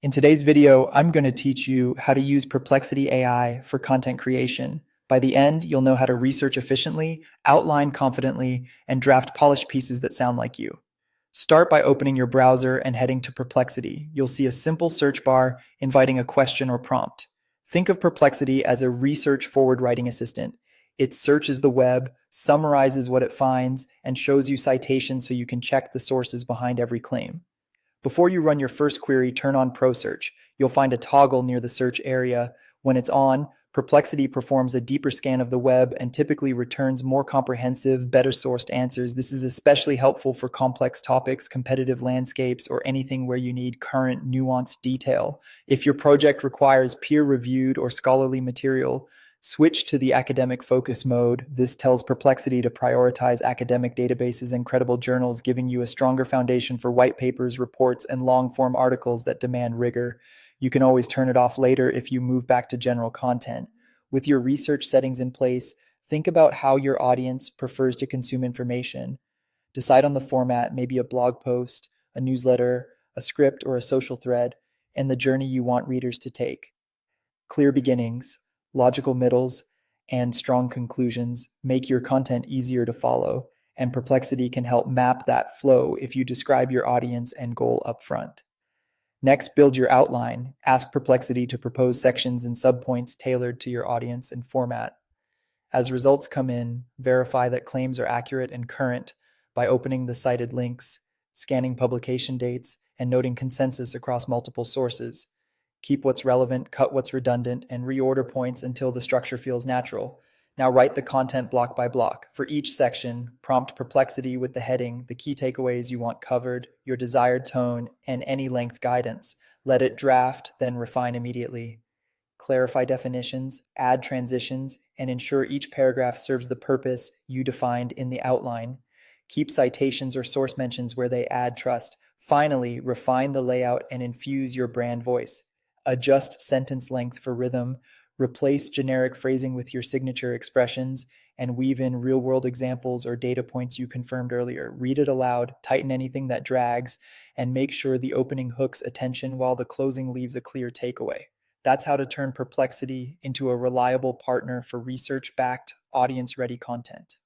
In today's video, I'm going to teach you how to use Perplexity AI for content creation. By the end, you'll know how to research efficiently, outline confidently, and draft polished pieces that sound like you. Start by opening your browser and heading to Perplexity. You'll see a simple search bar inviting a question or prompt. Think of Perplexity as a research forward writing assistant. It searches the web, summarizes what it finds, and shows you citations so you can check the sources behind every claim. Before you run your first query, turn on Pro Search. You'll find a toggle near the search area. When it's on, Perplexity performs a deeper scan of the web and typically returns more comprehensive, better sourced answers. This is especially helpful for complex topics, competitive landscapes, or anything where you need current, nuanced detail. If your project requires peer reviewed or scholarly material, switch to the academic focus mode. This tells Perplexity to prioritize academic databases and credible journals, giving you a stronger foundation for white papers, reports, and long-form articles that demand rigor. You can always turn it off later if you move back to general content. With your research settings in place, think about how your audience prefers to consume information. Decide on the format, maybe a blog post, a newsletter, a script, or a social thread, and the journey you want readers to take. Clear beginnings, logical middles, and strong conclusions make your content easier to follow, and Perplexity can help map that flow if you describe your audience and goal upfront. Next, build your outline. Ask Perplexity to propose sections and subpoints tailored to your audience and format. As results come in, verify that claims are accurate and current by opening the cited links, scanning publication dates, and noting consensus across multiple sources. Keep what's relevant, cut what's redundant, and reorder points until the structure feels natural. Now write the content block by block. For each section, prompt Perplexity with the heading, the key takeaways you want covered, your desired tone, and any length guidance. Let it draft, then refine immediately. Clarify definitions, add transitions, and ensure each paragraph serves the purpose you defined in the outline. Keep citations or source mentions where they add trust. Finally, refine the layout and infuse your brand voice. Adjust sentence length for rhythm, replace generic phrasing with your signature expressions, and weave in real-world examples or data points you confirmed earlier. Read it aloud, tighten anything that drags, and make sure the opening hooks attention while the closing leaves a clear takeaway. That's how to turn Perplexity into a reliable partner for research-backed, audience-ready content.